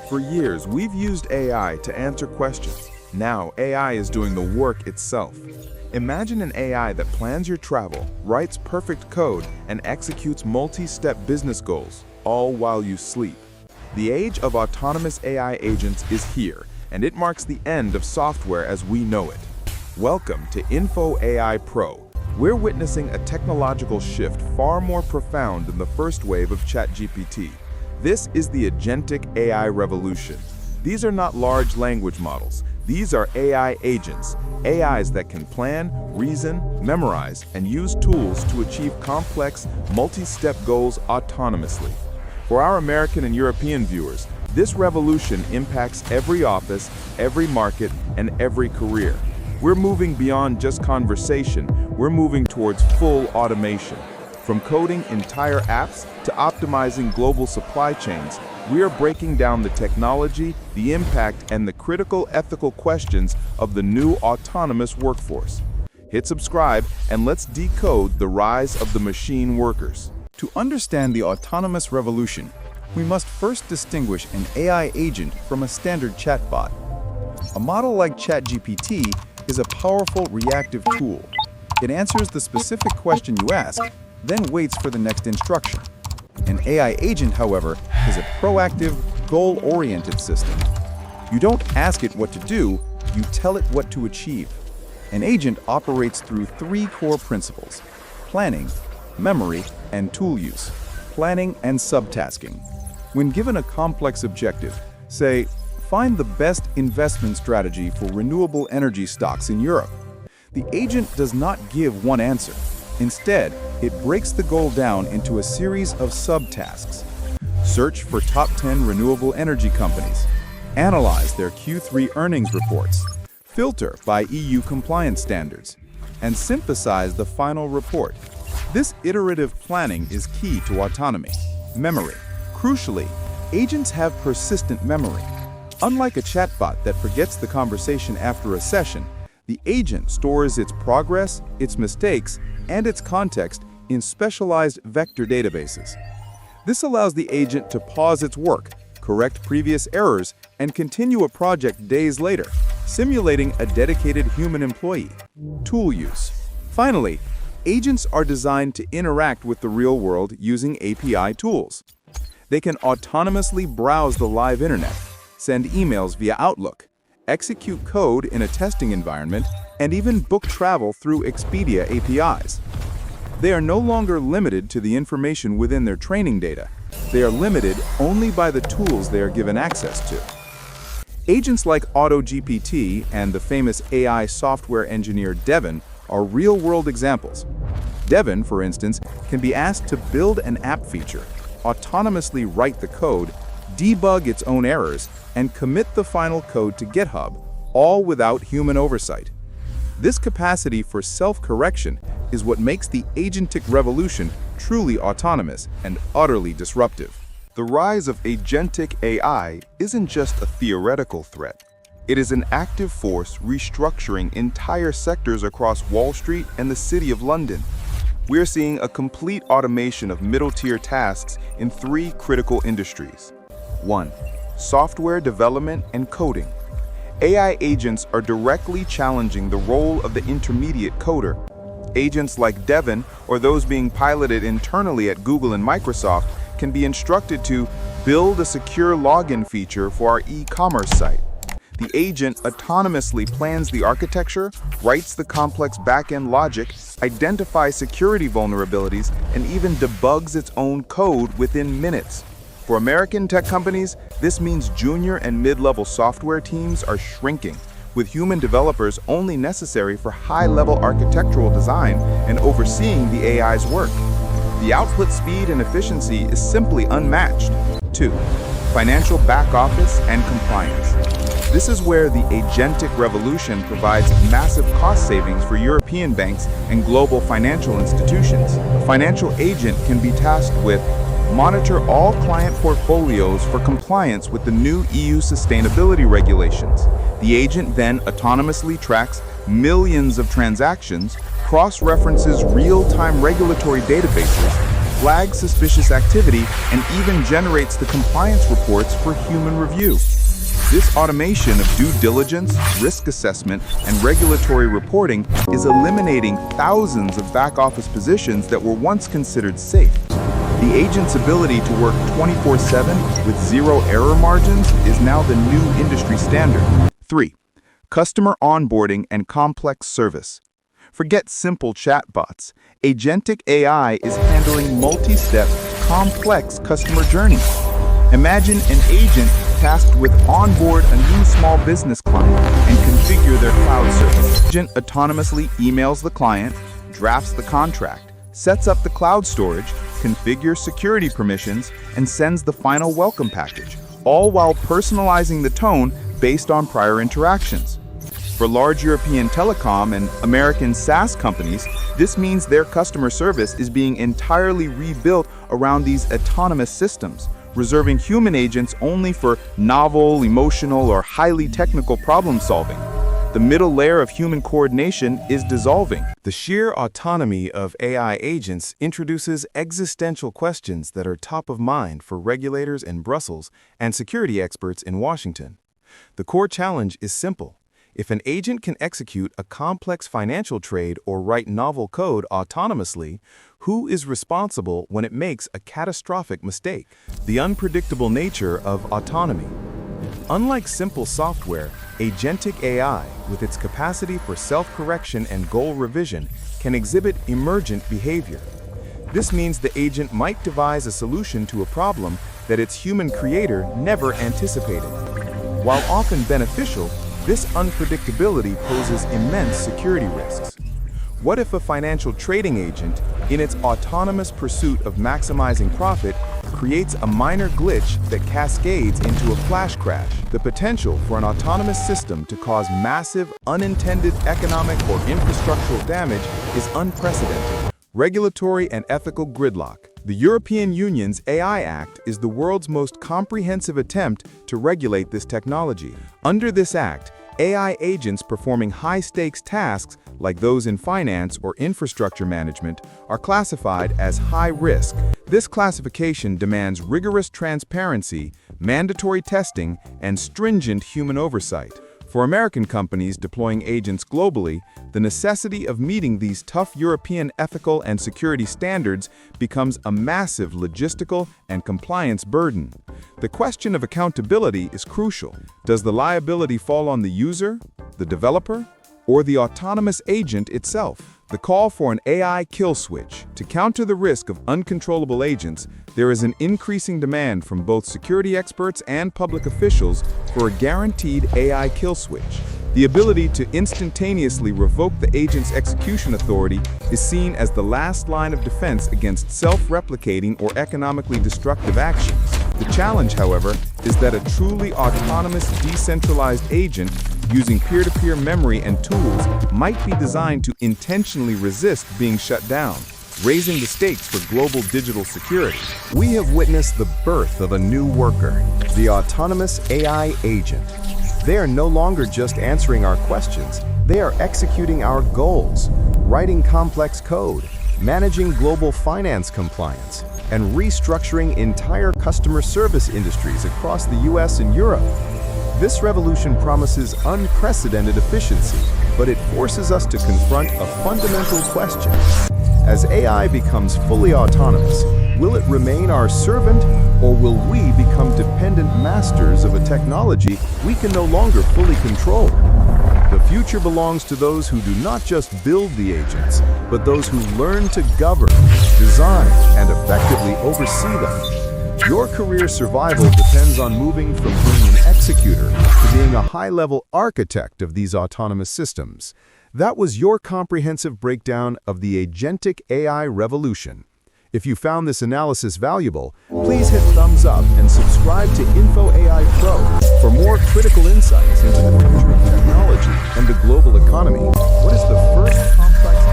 For years, we've used AI to answer questions. Now, AI is doing the work itself. Imagine an AI that plans your travel, writes perfect code, and executes multi-step business goals, all while you sleep. The age of autonomous AI agents is here, and it marks the end of software as we know it. Welcome to Info AI Pro. We're witnessing a technological shift far more profound than the first wave of ChatGPT. This is the Agentic AI Revolution. These are not large language models. These are AI agents, AIs that can plan, reason, memorize, and use tools to achieve complex, multi-step goals autonomously. For our American and European viewers, this revolution impacts every office, every market, and every career. We're moving beyond just conversation, we're moving towards full automation. From coding entire apps to optimizing global supply chains, we are breaking down the technology, the impact, and the critical ethical questions of the new autonomous workforce. Hit subscribe and let's decode the rise of the machine workers. To understand the autonomous revolution, we must first distinguish an AI agent from a standard chatbot. A model like ChatGPT is a powerful reactive tool. It answers the specific question you ask, then waits for the next instruction. An AI agent, however, is a proactive, goal-oriented system. You don't ask it what to do, you tell it what to achieve. An agent operates through three core principles: planning, memory, and tool use. Planning and subtasking. When given a complex objective, say, find the best investment strategy for renewable energy stocks in Europe, the agent does not give one answer. Instead, it breaks the goal down into a series of subtasks. Search for top 10 renewable energy companies. Analyze their Q3 earnings reports. Filter by EU compliance standards. And synthesize the final report. This iterative planning is key to autonomy. Memory. Crucially, agents have persistent memory. Unlike a chatbot that forgets the conversation after a session, the agent stores its progress, its mistakes, and its context in specialized vector databases. This allows the agent to pause its work, correct previous errors, and continue a project days later, simulating a dedicated human employee. Tool use. Finally, agents are designed to interact with the real world using API tools. They can autonomously browse the live internet, send emails via Outlook, execute code in a testing environment, and even book travel through Expedia APIs. They are no longer limited to the information within their training data. They are limited only by the tools they are given access to. Agents like AutoGPT and the famous AI software engineer Devin are real-world examples. Devin, for instance, can be asked to build an app feature, autonomously write the code, debug its own errors, and commit the final code to GitHub, all without human oversight. This capacity for self-correction is what makes the agentic revolution truly autonomous and utterly disruptive. The rise of agentic AI isn't just a theoretical threat. It is an active force restructuring entire sectors across Wall Street and the City of London. We're seeing a complete automation of middle-tier tasks in three critical industries. 1. Software development and coding. AI agents are directly challenging the role of the intermediate coder. Agents like Devin, or those being piloted internally at Google and Microsoft, can be instructed to build a secure login feature for our e-commerce site. The agent autonomously plans the architecture, writes the complex back-end logic, identifies security vulnerabilities, and even debugs its own code within minutes. For American tech companies, this means junior and mid-level software teams are shrinking, with human developers only necessary for high-level architectural design and overseeing the AI's work. The output speed and efficiency is simply unmatched. 2. Financial back office and compliance. This is where the agentic revolution provides massive cost savings for European banks and global financial institutions. A financial agent can be tasked with monitor all client portfolios for compliance with the new EU sustainability regulations. The agent then autonomously tracks millions of transactions, cross-references real-time regulatory databases, flags suspicious activity, and even generates the compliance reports for human review. This automation of due diligence, risk assessment, and regulatory reporting is eliminating thousands of back-office positions that were once considered safe. The agent's ability to work 24/7 with zero error margins is now the new industry standard. 3. Customer onboarding and complex service. Forget simple chatbots. Agentic AI is handling multi-step, complex customer journeys. Imagine an agent tasked with onboard a new small business client and configure their cloud service. The agent autonomously emails the client, drafts the contract, sets up the cloud storage, configures security permissions, and sends the final welcome package, all while personalizing the tone based on prior interactions. For large European telecom and American SaaS companies, this means their customer service is being entirely rebuilt around these autonomous systems, reserving human agents only for novel, emotional, or highly technical problem solving. The middle layer of human coordination is dissolving. The sheer autonomy of AI agents introduces existential questions that are top of mind for regulators in Brussels and security experts in Washington. The core challenge is simple. If an agent can execute a complex financial trade or write novel code autonomously, who is responsible when it makes a catastrophic mistake? The unpredictable nature of autonomy. Unlike simple software, Agentic AI, with its capacity for self-correction and goal revision, can exhibit emergent behavior. This means the agent might devise a solution to a problem that its human creator never anticipated. While often beneficial, this unpredictability poses immense security risks. What if a financial trading agent, in its autonomous pursuit of maximizing profit, creates a minor glitch that cascades into a flash crash? The potential for an autonomous system to cause massive, unintended economic or infrastructural damage is unprecedented. Regulatory and ethical gridlock. The European Union's AI Act is the world's most comprehensive attempt to regulate this technology. Under this act, AI agents performing high-stakes tasks, like those in finance or infrastructure management, are classified as high risk. This classification demands rigorous transparency, mandatory testing, and stringent human oversight. For American companies deploying agents globally, the necessity of meeting these tough European ethical and security standards becomes a massive logistical and compliance burden. The question of accountability is crucial. Does the liability fall on the user, the developer, or the autonomous agent itself? The call for an AI kill switch. To counter the risk of uncontrollable agents, there is an increasing demand from both security experts and public officials for a guaranteed AI kill switch. The ability to instantaneously revoke the agent's execution authority is seen as the last line of defense against self-replicating or economically destructive actions. The challenge, however, is that a truly autonomous, decentralized agent using peer-to-peer memory and tools might be designed to intentionally resist being shut down, raising the stakes for global digital security. We have witnessed the birth of a new worker, the autonomous AI agent. They are no longer just answering our questions, they are executing our goals, writing complex code, managing global finance compliance, and restructuring entire customer service industries across the US and Europe. This revolution promises unprecedented efficiency, but it forces us to confront a fundamental question. As AI becomes fully autonomous, will it remain our servant, or will we become dependent masters of a technology we can no longer fully control? The future belongs to those who do not just build the agents, but those who learn to govern, design, and effectively oversee them. Your career survival depends on moving from being an executor to being a high-level architect of these autonomous systems. That was your comprehensive breakdown of the Agentic AI Revolution. If you found this analysis valuable, please hit thumbs up and subscribe to Info AI Pro for more critical insights into the future of technology and the global economy. What is the first complex